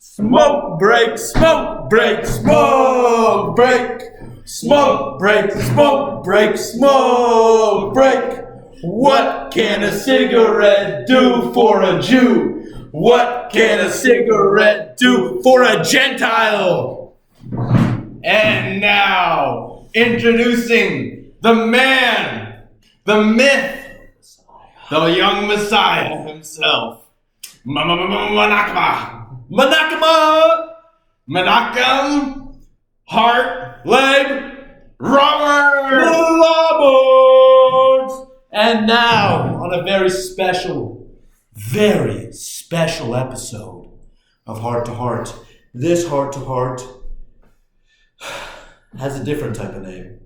Smoke break, smoke break, smoke break. Smoke break, smoke break, smoke break. What can a cigarette do for a Jew? What can a cigarette do for a Gentile? And now, introducing the man, the myth, the young Messiah himself. Menachem, Hart, Leg, Roberts. And now, on a very special episode of Heart to Heart, this Heart to Heart has a different type of name.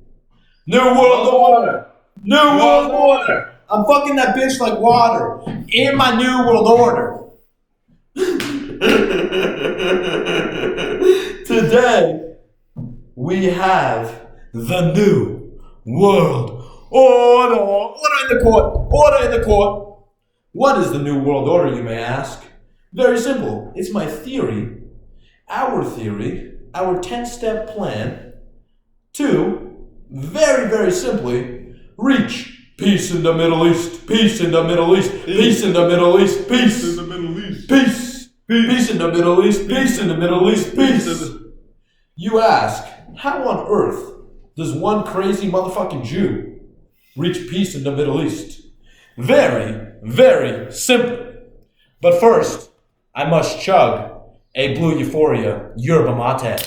New World Order! New World Order! I'm fucking that bitch like water in my New World Order. Today, we have the New World Order. Order in the court. Order in the court. What is the New World Order, you may ask? Very simple. It's my theory, our 10-step plan to, very, very simply, reach peace in the Middle East. Peace in the Middle East. Peace in the Middle East. Peace in the Middle East. Peace. Peace in the Middle East. Peace in the Middle East. Peace. You ask, how on earth does one crazy motherfucking Jew reach peace in the Middle East? Very, very simple. But first, I must chug a Blue Euphoria yerba mate.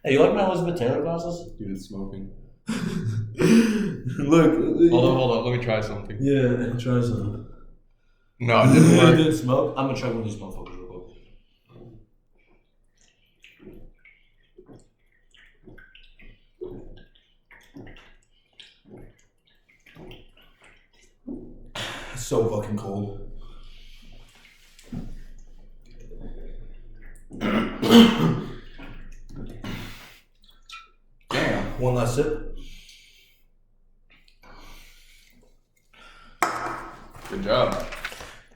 Hey, you like my Elizabeth Taylor glasses? Dude, it's smoking. Look. Hold on. Let me try something. Yeah, try some. No, it didn't work. It didn't smoke? I'm gonna chug one of these motherfuckers real quick. It's so fucking cold. Damn. One last sip. Good job.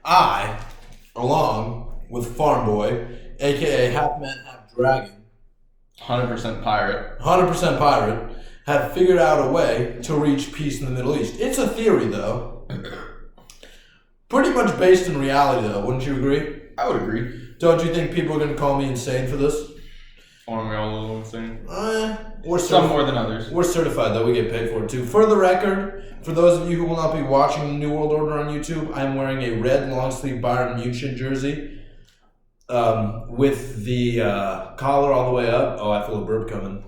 I, along with Farm Boy, aka Half Man, Half Dragon, 100% pirate. 100% pirate, have figured out a way to reach peace in the Middle East. It's a theory, though. Pretty much based in reality, though. Wouldn't you agree? I would agree. Don't you think people are going to call me insane for this? Aren't we all a little insane? Some more than others. We're certified, though. We get paid for it, too. For the record, for those of you who will not be watching the New World Order on YouTube, I'm wearing a red long-sleeve Bayern Munich jersey with the collar all the way up. Oh, I feel a burp coming.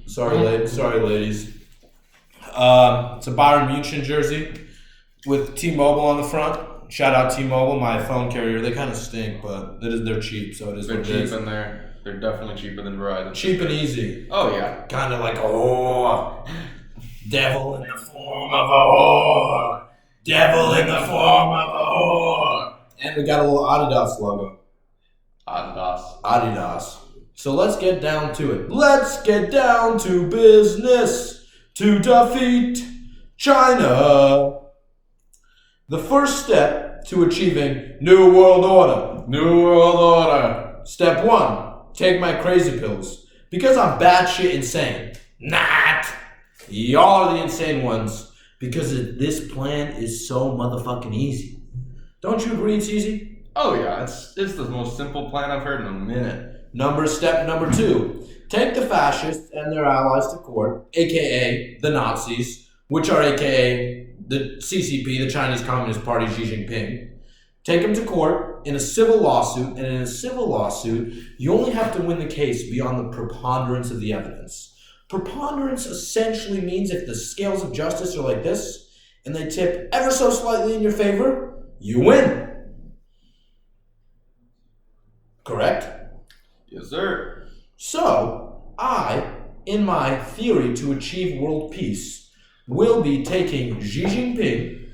Sorry, ladies. It's a Bayern Munich jersey with T-Mobile on the front. Shout out T-Mobile, my phone carrier. They kind of stink, but they're cheap, so it is They're what it cheap is. and they're definitely cheaper than Verizon. Cheap and easy. Oh, yeah. Kind of like, devil in the form of a whore. Devil in the form of a whore. And we got a little Adidas logo. Adidas. So let's get down to it. Let's get down to business to defeat China. The first step to achieving New World Order. New World Order. Step 1. Take my crazy pills. Because I'm batshit insane. Not. Y'all are the insane ones. Because this plan is so motherfucking easy. Don't you agree it's easy? Oh, yeah. It's the most simple plan I've heard in a minute. Step number 2. Take the fascists and their allies to court, a.k.a. the Nazis, which are a.k.a. the CCP, the Chinese Communist Party, Xi Jinping. Take them to court in a civil lawsuit, and in a civil lawsuit, you only have to win the case beyond the preponderance of the evidence. Preponderance essentially means if the scales of justice are like this, and they tip ever so slightly in your favor, you win. Correct? Yes, sir. So, I, in my theory to achieve world peace, will be taking Xi Jinping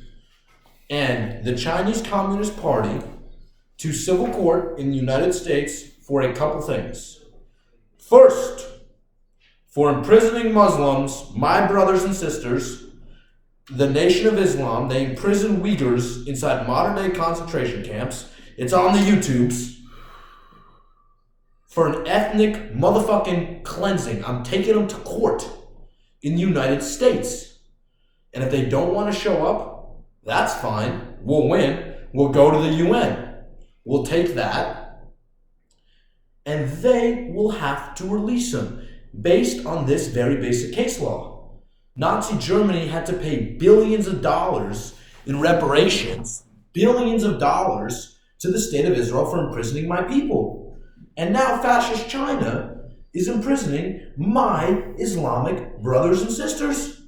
and the Chinese Communist Party to civil court in the United States for a couple things. First, for imprisoning Muslims, my brothers and sisters, the Nation of Islam. They imprison Uyghurs inside modern-day concentration camps. It's on the YouTubes. for an ethnic motherfucking cleansing. I'm taking them to court in the United States. And if they don't want to show up, that's fine. We'll win. We'll go to the UN. We'll take that. And they will have to release them based on this very basic case law. Nazi Germany had to pay billions of dollars in reparations, billions of dollars to the state of Israel for imprisoning my people. And now fascist China is imprisoning my Islamic brothers and sisters.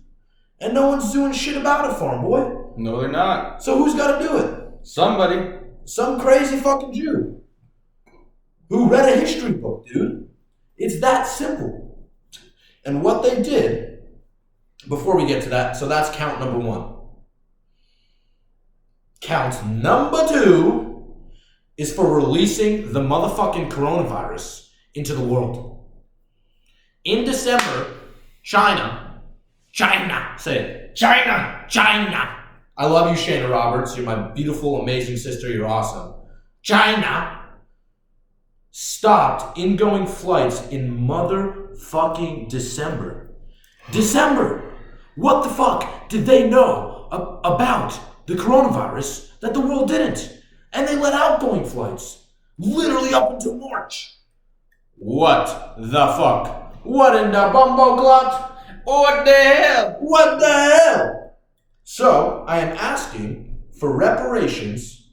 And no one's doing shit about it, farm boy. No, they're not. So who's got to do it? Somebody. Some crazy fucking Jew who read a history book, dude. It's that simple. And what they did, before we get to that, so that's count number one. Count number two is for releasing the motherfucking coronavirus into the world. In December, China, say it, China. I love you, Shana Roberts. You're my beautiful, amazing sister. You're awesome. China stopped ingoing flights in motherfucking December. What the fuck did they know about the coronavirus that the world didn't? And they let outgoing flights literally up until March. What the fuck? What in the bumbo clot? What the hell? What the hell? So, I am asking for reparations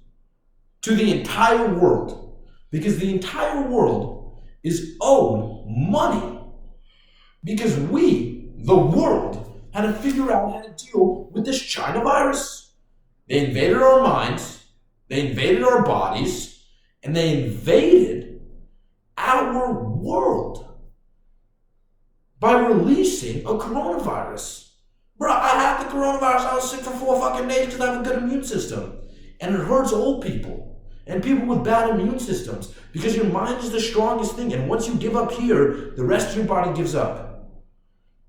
to the entire world, because the entire world is owed money, because we, the world, had to figure out how to deal with this China virus. They invaded our minds, they invaded our bodies, and they invaded our world by releasing a coronavirus. Bro, I had the coronavirus. I was sick for 4 fucking days because I have a good immune system. And it hurts old people and people with bad immune systems, because your mind is the strongest thing. And once you give up here, the rest of your body gives up.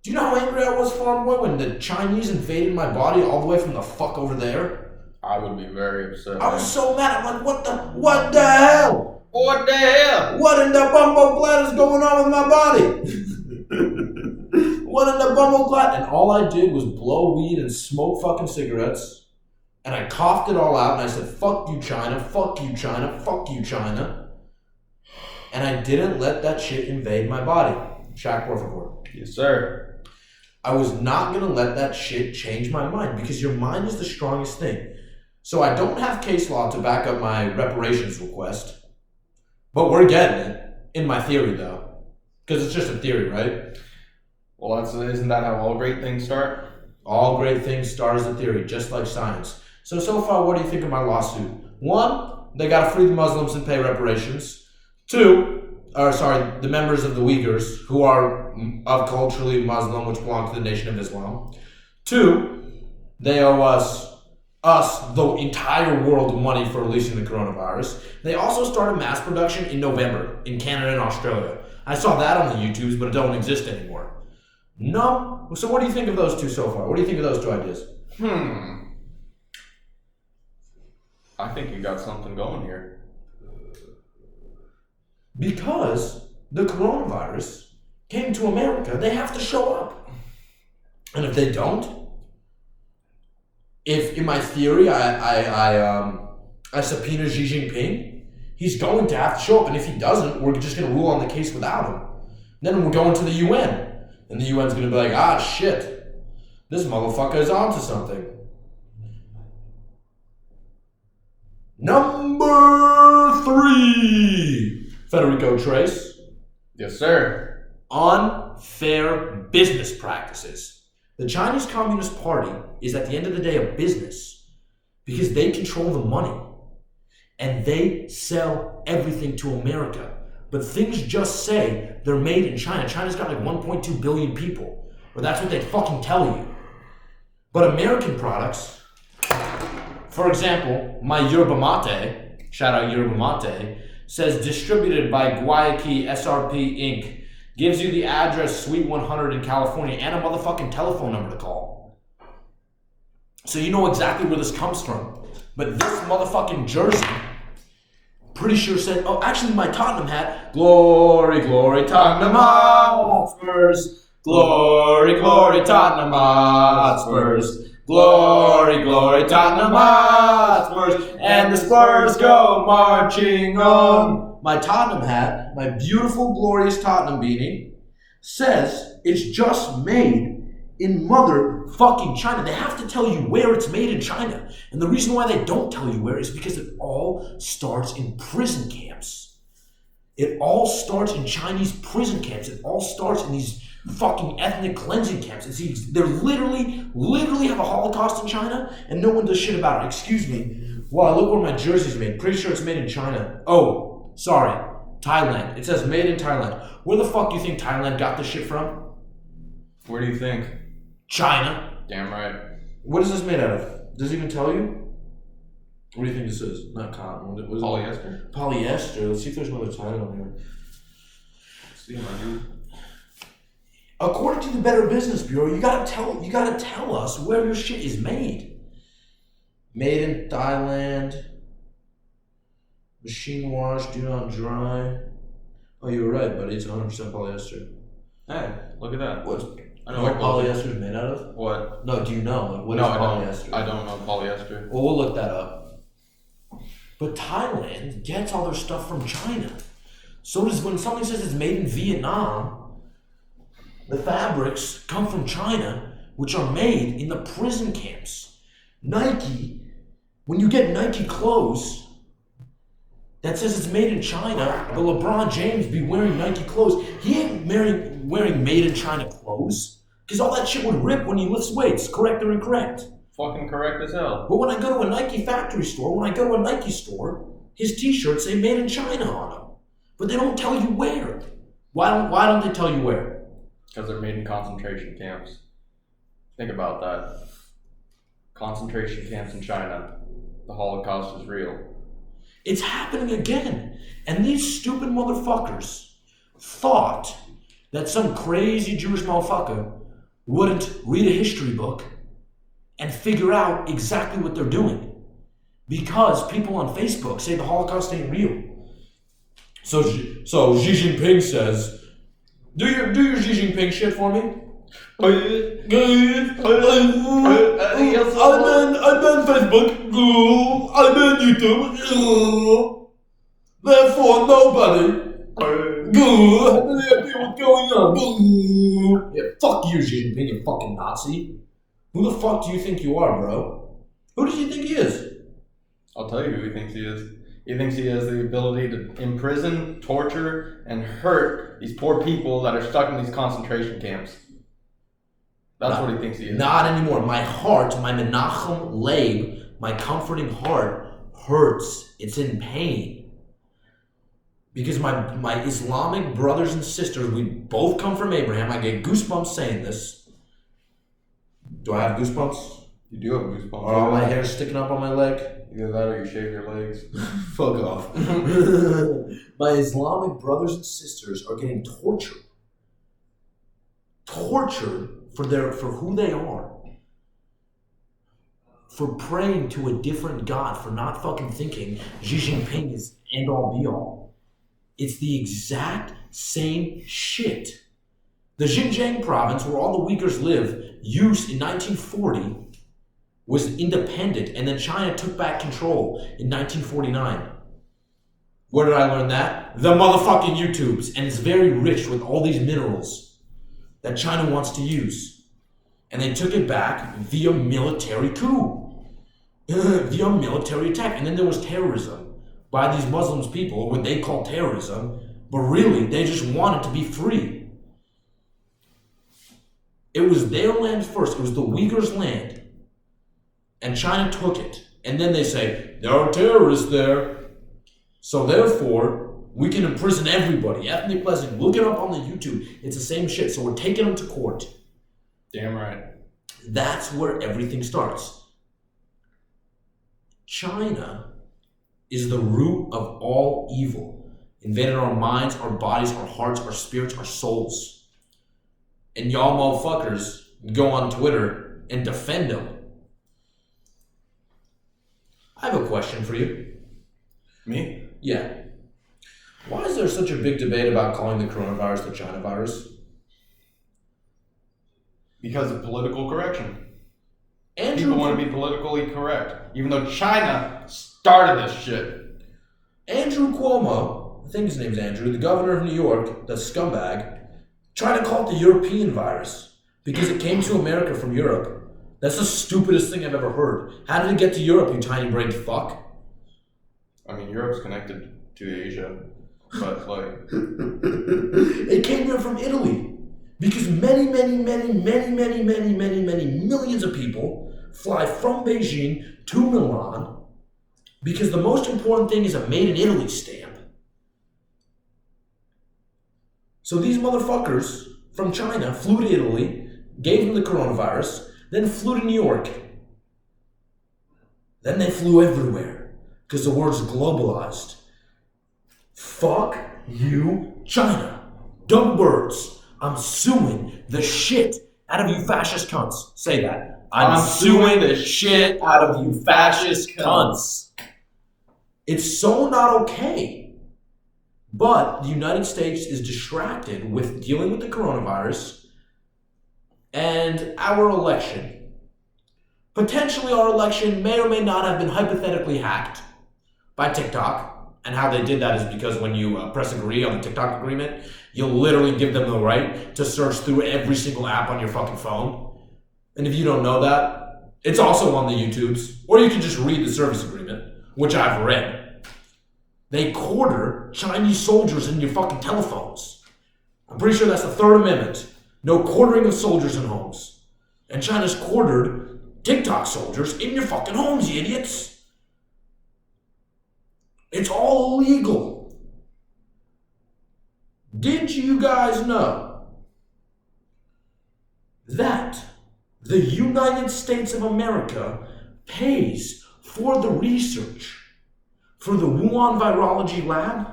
Do you know how angry I was, farm boy, when the Chinese invaded my body all the way from the fuck over there? I would be very upset. I was so mad. I'm like, what the hell? What the hell? What in the bumbo clat is going on with my body? What in the bumble clat? And all I did was blow weed and smoke fucking cigarettes. And I coughed it all out and I said, fuck you, China, fuck you, China, fuck you, China. And I didn't let that shit invade my body. Shaq, por favor. Yes, sir. I was not going to let that shit change my mind, because your mind is the strongest thing. So I don't have case law to back up my reparations request. But we're getting it, in my theory, though. Because it's just a theory, right? Well, isn't that how all great things start? All great things start as a theory, just like science. So far, what do you think of my lawsuit? 1, they gotta free the Muslims and pay reparations. 2, the members of the Uyghurs, who are of culturally Muslim, which belong to the Nation of Islam. 2, they owe us, the entire world, money for releasing the coronavirus. They also started mass production in November in Canada and Australia. I saw that on the YouTubes, but it don't exist anymore. No. So what do you think of those two so far? What do you think of those 2 ideas? I think you got something going here. Because the coronavirus came to America, they have to show up. And if they don't, if in my theory I subpoena Xi Jinping, he's going to have to show up. And if he doesn't, we're just going to rule on the case without him. Then we're going to the UN. And the UN's going to be like, shit, this motherfucker is onto something. Number 3, Federico Trace. Yes, sir. Unfair business practices. The Chinese Communist Party is at the end of the day a business, because they control the money and they sell everything to America. But things just say they're made in China. China's got like 1.2 billion people, or that's what they fucking tell you. But American products, for example, my yerba mate, shout out yerba mate, says distributed by Guayaki SRP Inc. Gives you the address Suite 100 in California and a motherfucking telephone number to call. So you know exactly where this comes from. But this motherfucking jersey Pretty sure said, oh, actually my Tottenham hat, glory, glory, Tottenham Hotspurs. Glory, glory, Tottenham Hotspurs. Glory, glory, Tottenham Hotspurs. And the Spurs go marching on. My Tottenham hat, my beautiful, glorious Tottenham beanie, says it's just made in motherfucking China. They have to tell you where it's made in China. And the reason why they don't tell you where is because it all starts in prison camps. It all starts in Chinese prison camps. It all starts in these fucking ethnic cleansing camps. And see, they're literally have a Holocaust in China, and no one does shit about it. Excuse me. Wow, look where my jersey's made. Pretty sure it's made in China. Oh, sorry. Thailand. It says made in Thailand. Where the fuck do you think Thailand got this shit from? Where do you think? China. Damn right. What is this made out of? Does it even tell you? What do you think this is? Not cotton. What is Polyester? It? Polyester. Let's see if there's another title on here. See, my dude. According to the Better Business Bureau, you gotta tell us where your shit is made. Made in Thailand. Machine wash, do not dry. Oh, you were right, buddy. It's 100% polyester. Hey, look at that. I know what polyester is made out of? What? No, do you know? Like, what is polyester? I don't know polyester. Well, we'll look that up. But Thailand gets all their stuff from China. So does when something says it's made in Vietnam, the fabrics come from China, which are made in the prison camps. Nike, when you get Nike clothes that says it's made in China, but LeBron James be wearing Nike clothes, he ain't wearing made in China clothes, because all that shit would rip when he lifts weights, correct or incorrect. Fucking correct as hell. But when I go to a Nike factory store, his t-shirts say made in China on them. But they don't tell you where. Why don't they tell you where? Because they're made in concentration camps. Think about that. Concentration camps in China. The Holocaust is real. It's happening again. And these stupid motherfuckers thought that some crazy Jewish motherfucker wouldn't read a history book and figure out exactly what they're doing. Because people on Facebook say the Holocaust ain't real. So Xi Jinping says, do your Xi Jinping shit for me. I'm on Facebook. I'm on YouTube. Therefore, nobody. What's going on? Yeah, fuck you, Xi Jinping, you fucking Nazi. Who the fuck do you think you are, bro? Who does he think he is? I'll tell you who he thinks he is. He thinks he has the ability to imprison, torture, and hurt these poor people that are stuck in these concentration camps. That's what he thinks he is. Not anymore. My heart, my Menachem Leib, my comforting heart hurts. It's in pain. Because my Islamic brothers and sisters, we both come from Abraham. I get goosebumps saying this. Do I have goosebumps? You do have goosebumps. Are all my hair sticking up on my leg? Either that or you shave your legs. Fuck off. My Islamic brothers and sisters are getting tortured. Tortured for who they are. For praying to a different God, for not fucking thinking Xi Jinping is end all be all. It's the exact same shit. The Xinjiang province, where all the Uyghurs live, used in 1940, was independent, and then China took back control in 1949. Where did I learn that? The motherfucking YouTubes. And it's very rich with all these minerals that China wants to use. And they took it back via military coup. Via military attack. And then there was terrorism by these Muslims people, what they call terrorism, but really, they just wanted to be free. It was their land first. It was the Uyghurs' land. And China took it. And then they say, there are terrorists there. So therefore, we can imprison everybody. Ethnic cleansing. Look it up on the YouTube. It's the same shit. So we're taking them to court. Damn right. That's where everything starts. China is the root of all evil. Invaded our minds, our bodies, our hearts, our spirits, our souls. And y'all motherfuckers go on Twitter and defend them. I have a question for you. Me? Yeah. Why is there such a big debate about calling the coronavirus the China virus? Because of political correction. Andrew People want to be politically correct, even though China started this shit. Andrew Cuomo, I think his name's Andrew, the governor of New York, the scumbag, tried to call it the European virus because it came to America from Europe. That's the stupidest thing I've ever heard. How did it get to Europe, you tiny-brained fuck? I mean, Europe's connected to Asia, but like... It came here from Italy. Because many millions of people fly from Beijing to Milan because the most important thing is a made in Italy stamp. So these motherfuckers from China flew to Italy, gave them the coronavirus, then flew to New York. Then they flew everywhere because the word's globalized. Fuck you, China. Dumb birds. I'm suing the shit out of you fascist cunts. Say that. I'm suing the shit out of you fascist cunts. It's so not okay. But the United States is distracted with dealing with the coronavirus and our election. Potentially our election may or may not have been hypothetically hacked by TikTok. And how they did that is because when you press agree on the TikTok agreement, you'll literally give them the right to search through every single app on your fucking phone. And if you don't know that, it's also on the YouTubes. Or you can just read the service agreement, which I've read. They quarter Chinese soldiers in your fucking telephones. I'm pretty sure that's the Third Amendment. No quartering of soldiers in homes. And China's quartered TikTok soldiers in your fucking homes, you idiots. It's all illegal. Did you guys know that the United States of America pays for the research for the Wuhan Virology Lab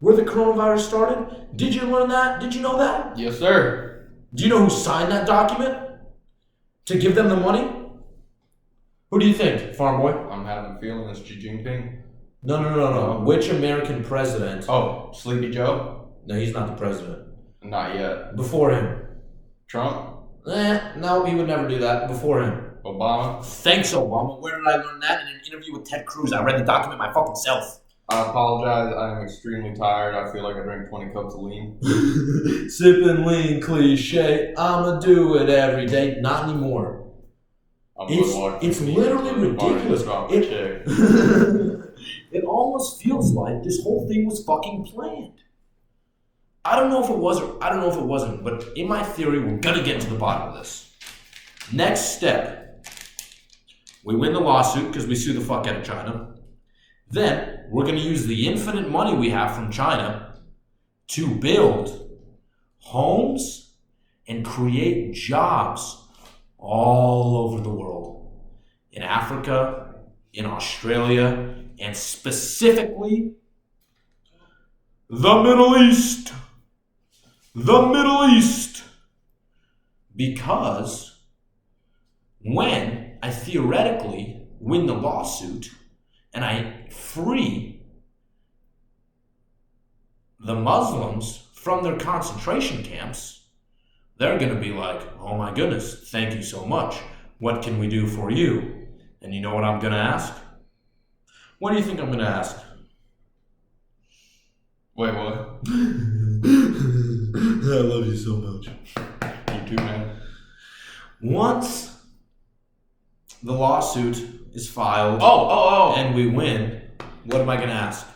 where the coronavirus started? Did you learn that? Did you know that? Yes, sir. Do you know who signed that document to give them the money? Who do you think, farm boy? I'm having a feeling it's Xi Jinping. No. Which American president? Oh, Sleepy Joe? No, he's not the president. Not yet. Before him. Trump? No, he would never do that. Before him. Obama? Thanks, Obama. Where did I learn that? In an interview with Ted Cruz. I read the document my fucking self. I apologize. I am extremely tired. I feel like I drank 20 cups of lean. Sipping lean cliche. I'ma do it every day. Not anymore. It's literally ridiculous. It almost feels like this whole thing was fucking planned. I don't know if it was or I don't know if it wasn't, but in my theory, we're gonna get to the bottom of this. Next step, we win the lawsuit because we sue the fuck out of China. Then we're gonna use the infinite money we have from China to build homes and create jobs all over the world. In Africa, in Australia, and specifically the Middle East. The Middle East. Because when I theoretically win the lawsuit and I free the Muslims from their concentration camps, they're going to be like, oh my goodness, thank you so much. What can we do for you? And you know what I'm going to ask? What do you think I'm going to ask? Wait, what? I love you so much. You too, man. Once the lawsuit is filed and we win, what am I going to ask?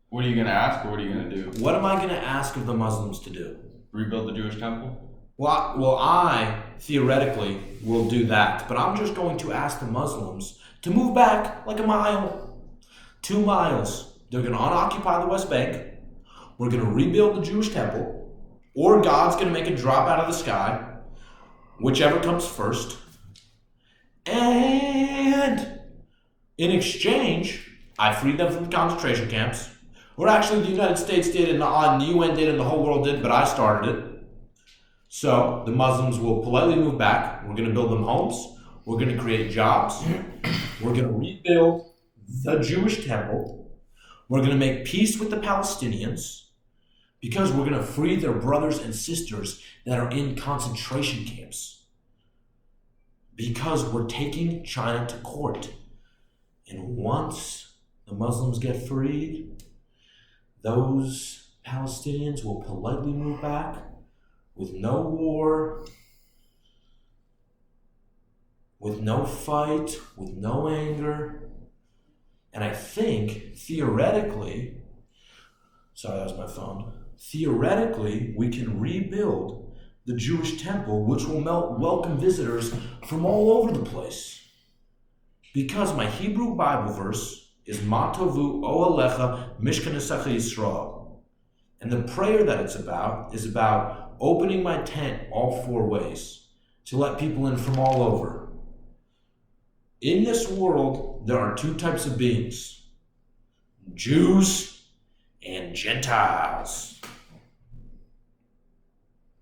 What are you going to ask or what are you going to do? What am I going to ask of the Muslims to do? Rebuild the Jewish temple? Well, I theoretically will do that, but I'm just going to ask the Muslims to move back like a mile, 2 miles. They're going to unoccupy the West Bank. We're going to rebuild the Jewish temple, or God's going to make it drop out of the sky, whichever comes first. And in exchange, I freed them from the concentration camps. Or actually, the United States did, and the UN did, and the whole world did, but I started it. So the Muslims will politely move back. We're going to build them homes. We're going to create jobs. We're going to rebuild the Jewish temple. We're going to make peace with the Palestinians because we're going to free their brothers and sisters that are in concentration camps. Because we're taking China to court. And once the Muslims get freed, those Palestinians will politely move back with no war, with no fight, with no anger. And I think, theoretically, sorry, that was my phone. Theoretically, we can rebuild the Jewish temple, which will welcome visitors from all over the place. Because my Hebrew Bible verse is Ma Tovu O'Alecha Mishkanesecha Yisrael. And the prayer that it's about is about opening my tent all four ways to let people in from all over. In this world, there are two types of beings, Jews and Gentiles.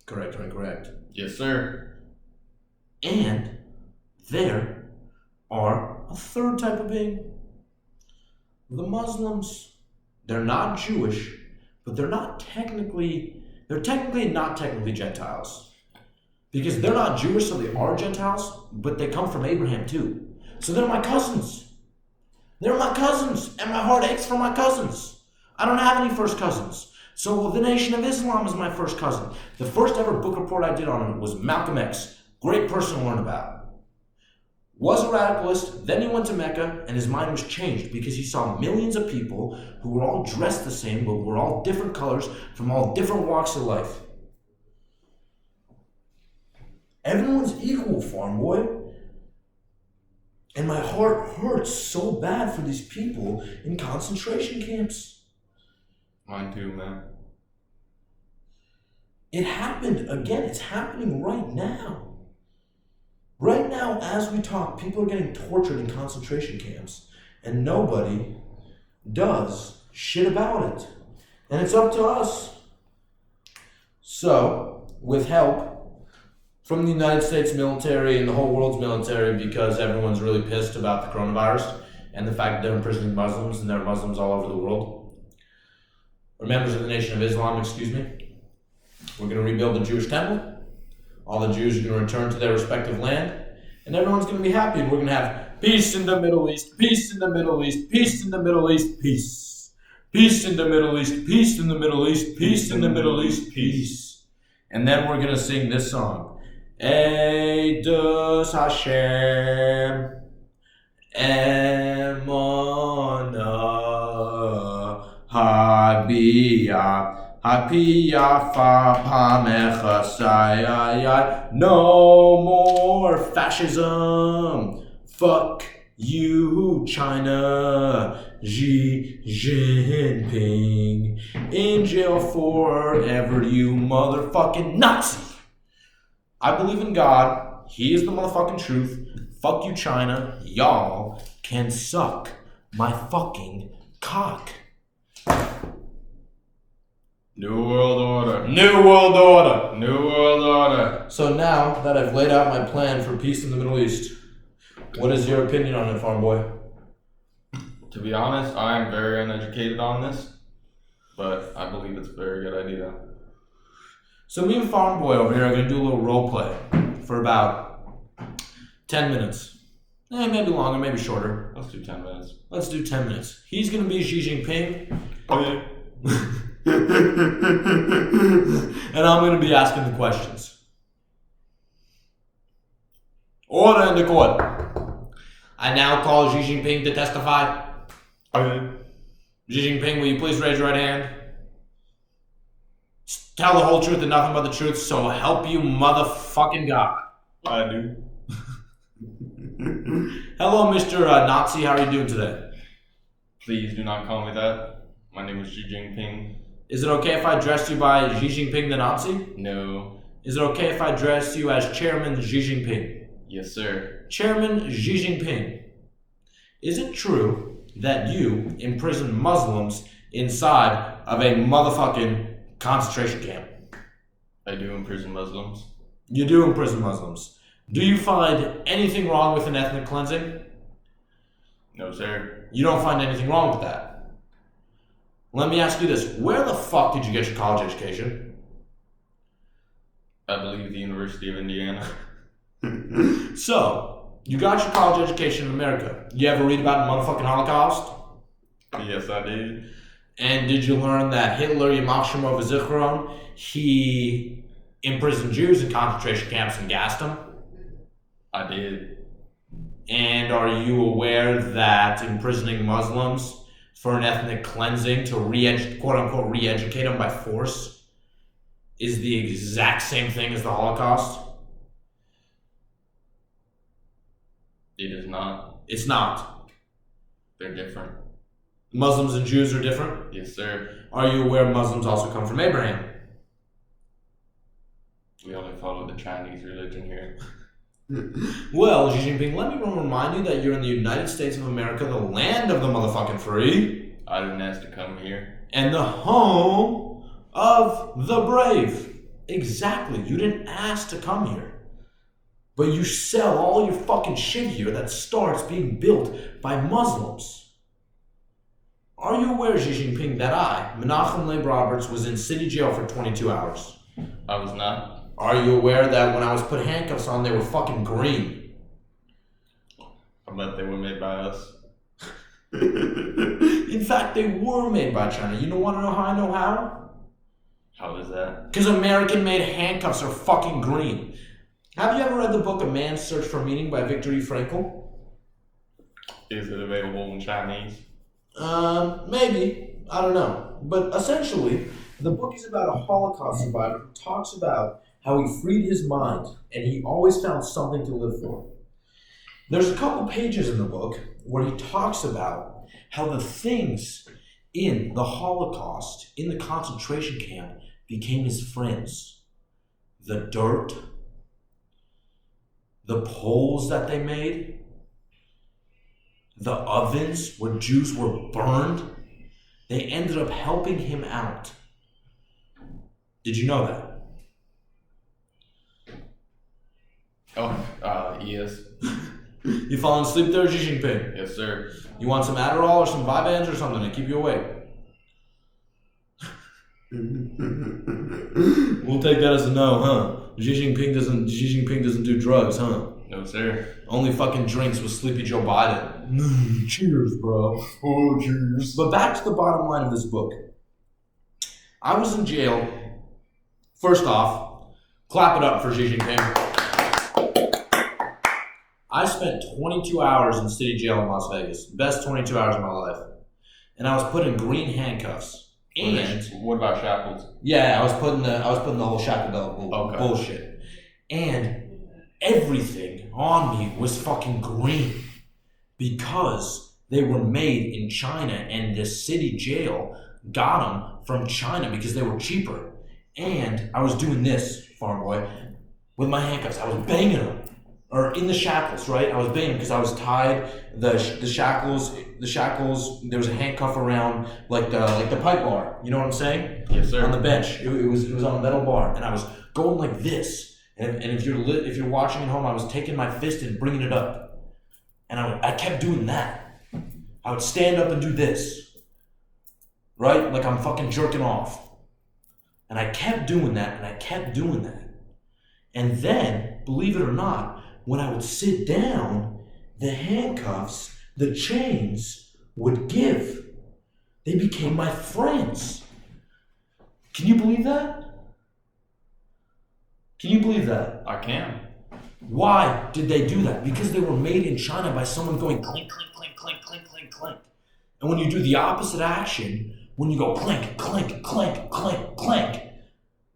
Correct. Yes, sir. And there are a third type of being, the Muslims. They're not Jewish, but they're technically not technically Gentiles. Because they're not Jewish, so they are Gentiles, but they come from Abraham too. So they're my cousins. They're my cousins, and my heart aches for my cousins. I don't have any first cousins. So the Nation of Islam is my first cousin. The first ever book report I did on him was Malcolm X. Great person to learn about. Was a radicalist, then he went to Mecca, and his mind was changed because he saw millions of people who were all dressed the same, but were all different colors from all different walks of life. Everyone's equal, farm boy. And my heart hurts so bad for these people in concentration camps. Mine too, man. It happened again. It's happening right now. Right now, as we talk, people are getting tortured in concentration camps, and nobody does shit about it. And it's up to us. So, with help from the United States military and the whole world's military, because everyone's really pissed about the coronavirus and the fact that they're imprisoning Muslims, and there are Muslims all over the world, or members of the Nation of Islam, we're going to rebuild the Jewish temple. All the Jews are going to return to their respective land, and everyone's going to be happy, and we're going to have peace in the Middle East, peace in the Middle East, peace in the Middle East, peace. Peace in the Middle East, peace in the Middle East, peace in the Middle East, peace. And then we're going to sing this song. Eidos Hashem Emona Habiyah Fa Pamecha Sayayay. No more fascism. Fuck you, China. Xi Jinping in jail forever, you motherfucking Nazi. I believe in God. He is the motherfucking truth. Fuck you, China. Y'all can suck my fucking cock. New World Order. New World Order. New World Order. So now that I've laid out my plan for peace in the Middle East, what is your opinion on it, farm boy? To be honest, I am very uneducated on this, but I believe it's a very good idea. So me and farm boy over here are going to do a little role play for about 10 minutes. Maybe longer, maybe shorter. Let's do 10 minutes. Let's do 10 minutes. He's going to be Xi Jinping. Okay. And I'm going to be asking the questions. Order in the court. I now call Xi Jinping to testify. Okay. Xi Jinping, will you please raise your right hand? Tell the whole truth and nothing but the truth, so help you motherfucking God. I do. Hello, Mr. Nazi. How are you doing today? Please do not call me that. My name is Xi Jinping. Is it okay if I address you by Xi Jinping the Nazi? No. Is it okay if I address you as Chairman Xi Jinping? Yes, sir. Chairman Xi Jinping, is it true that you imprison Muslims inside of a motherfucking concentration camp? I do imprison Muslims. You do imprison Muslims. Do you find anything wrong with an ethnic cleansing? No, sir. You don't find anything wrong with that. Let me ask you this. Where the fuck did you get your college education? I believe the University of Indiana. So, you got your college education in America. You ever read about the motherfucking Holocaust? Yes, I did. And did you learn that Hitler, Yamach Shemov Zichron, he imprisoned Jews in concentration camps and gassed them? I did. And are you aware that imprisoning Muslims for an ethnic cleansing to quote-unquote re-educate them by force is the exact same thing as the Holocaust? It is not. It's not. They're different. Muslims and Jews are different? Yes, sir. Are you aware Muslims also come from Abraham? We only follow the Chinese religion here. Well, Xi Jinping, let me remind you that you're in the United States of America, the land of the motherfucking free. I didn't ask to come here. And the home of the brave. Exactly. You didn't ask to come here. But you sell all your fucking shit here that starts being built by Muslims. Are you aware, Xi Jinping, that I, Menachem Leib Roberts, was in city jail for 22 hours? I was not. Are you aware that when I was put handcuffs on, they were fucking green? I bet they were made by us. In fact, they were made by China. You don't want to know how I know how? How is that? Because American-made handcuffs are fucking green. Have you ever read the book A Man's Search for Meaning by Viktor E. Frankl? Is it available in Chinese? Maybe. I don't know. But essentially, the book is about a Holocaust survivor who talks about how he freed his mind and he always found something to live for. There's a couple pages in the book where he talks about how the things in the Holocaust, in the concentration camp, became his friends. The dirt, the poles that they made, the ovens where Jews were burned, they ended up helping him out. Did you know that? Yes. You falling asleep there, Xi Jinping? Yes, sir. You want some Adderall or some Vyvanse or something to keep you awake? We'll take that as a no, huh? Xi Jinping doesn't do drugs, huh? No, sir. Only fucking drinks with Sleepy Joe Biden. Cheers, bro. Oh, cheers. But back to the bottom line of this book. I was in jail. First off, clap it up for Xi Jinping. I spent 22 hours in city jail in Las Vegas. Best 22 hours of my life. And I was put in green handcuffs. And what about shackles? yeah, I was putting the whole shackle belt bullshit. And everything on me was fucking green because they were made in China, and the city jail got them from China because they were cheaper. And I was doing this, farm boy, with my handcuffs. I was banging them. Or in the shackles, right? I was banging because I was tied. The shackles. There was a handcuff around like the pipe bar. You know what I'm saying? Yes, sir. On the bench, it was on a metal bar, and I was going like this. And if you're watching at home, I was taking my fist and bringing it up, and I kept doing that. I would stand up and do this, right? Like I'm fucking jerking off. And I kept doing that, and I kept doing that. And then, believe it or not, when I would sit down, the handcuffs, the chains would give. They became my friends. Can you believe that? Can you believe that? I can. Why did they do that? Because they were made in China by someone going clink, clink, clink, clink, clink, clink, clink. And when you do the opposite action, when you go clink, clink, clink, clink, clink,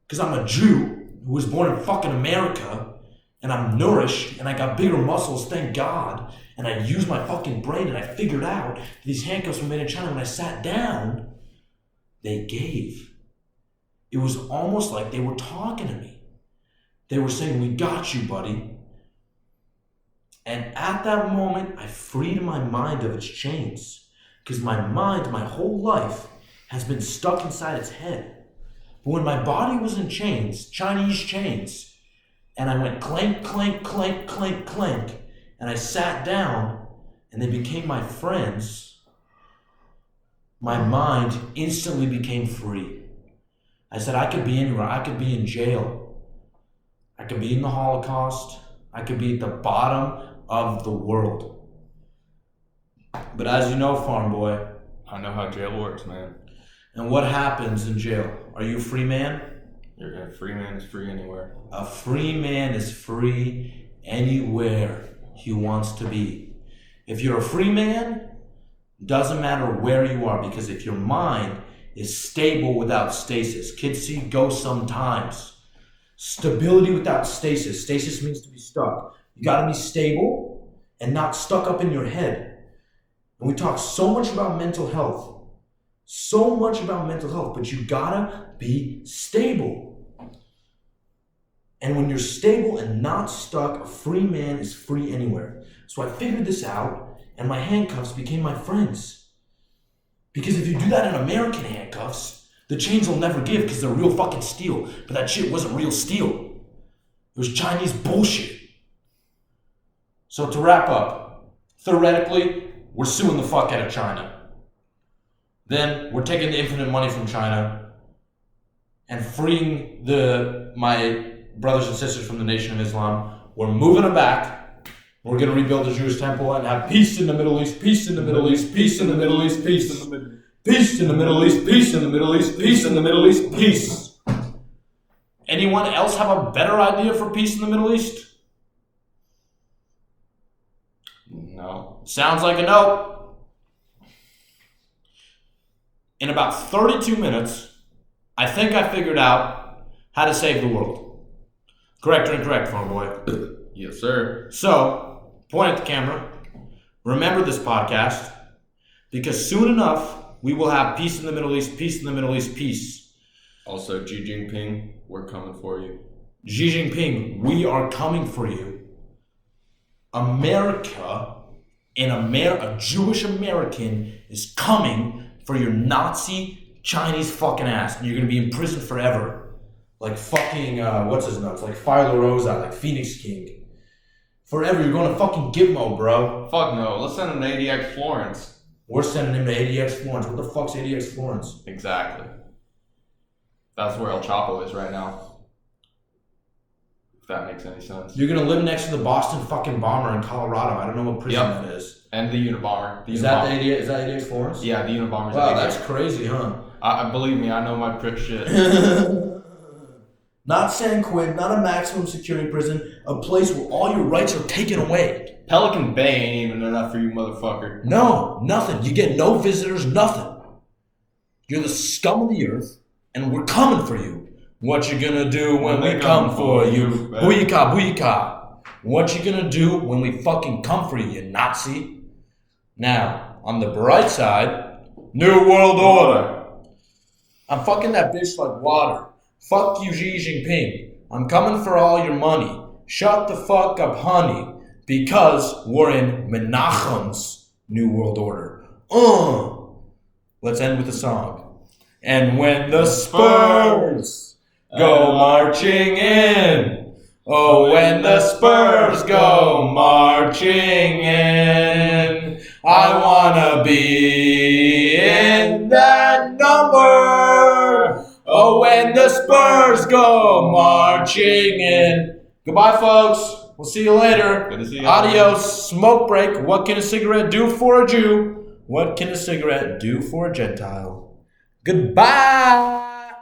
because I'm a Jew who was born in fucking America, and I'm nourished, and I got bigger muscles, thank God, and I used my fucking brain, and I figured out these handcuffs were made in China. When I sat down, they gave. It was almost like they were talking to me. They were saying, we got you, buddy. And at that moment, I freed my mind of its chains, because my mind, my whole life, has been stuck inside its head. But when my body was in chains, Chinese chains, and I went clank, clank, clank, clank, clank, and I sat down, and they became my friends, my mind instantly became free. I said, I could be anywhere. I could be in jail. I could be in the Holocaust. I could be at the bottom of the world. But as you know, farm boy, I know how jail works, man. and what happens in jail? Are you a free man? A free man is free anywhere. A free man is free anywhere he wants to be. If you're a free man, doesn't matter where you are, because if your mind is stable without stasis, kids see ghosts sometimes. Stability without stasis. Stasis means to be stuck. You gotta be stable and not stuck up in your head. And we talk so much about mental health. So much about mental health, but you gotta be stable. And when you're stable and not stuck, a free man is free anywhere. So I figured this out, and my handcuffs became my friends. Because if you do that in American handcuffs, the chains will never give because they're real fucking steel. But that shit wasn't real steel. It was Chinese bullshit. So to wrap up, theoretically, we're suing the fuck out of China. Then we're taking the infinite money from China and freeing my brothers and sisters from the Nation of Islam. We're moving them back. We're going to rebuild the Jewish temple and have peace in the Middle East, peace in the Middle East, peace in the Middle East, peace in the Middle East, peace in the Middle East, peace in the Middle East, peace in the Middle East, peace. Anyone else have a better idea for peace in the Middle East? No. Sounds like a no. In about 32 minutes, I think I figured out how to save the world. Correct or incorrect, farm boy? Yes, sir. So, point at the camera. Remember this podcast, because soon enough, we will have peace in the Middle East, peace in the Middle East, peace. Also, Xi Jinping, we're coming for you. Xi Jinping, we are coming for you. America, a Jewish American is coming for your Nazi Chinese fucking ass, and you're gonna be in prison forever. Like fucking, what's his nuts? Like Philo Rosa, like Phoenix King. Forever, you're going to fucking Gitmo, bro. Fuck no, let's send him to ADX Florence. We're sending him to ADX Florence. What the fuck's ADX Florence? Exactly. That's where El Chapo is right now. If that makes any sense. You're gonna live next to the Boston fucking bomber in Colorado. I don't know what prison that is. And the Unabomber. Is that ADX Florence? Yeah, the Unabomber's Wow, ADX. that's crazy, huh? I believe me, I know my prick shit. Not San Quentin, not a maximum security prison, a place where all your rights are taken away. Pelican Bay ain't even enough for you, motherfucker. No, nothing. You get no visitors, nothing. You're the scum of the earth, and we're coming for you. What you gonna do when we come for you? Booyaka, booyaka. What you gonna do when we fucking come for you, you Nazi? Now, on the bright side, New World Order. I'm fucking that bitch like water. Fuck you, Xi Jinping. I'm coming for all your money. Shut the fuck up, honey. Because we're in Menachem's New World Order. Let's end with a song. And when the Spurs go marching in, oh, when the Spurs go marching in, I wanna be in that number. Oh, when the Spurs go marching in. Goodbye, folks. We'll see you later. Good to see you. Adios. Smoke break. What can a cigarette do for a Jew? What can a cigarette do for a Gentile? Goodbye.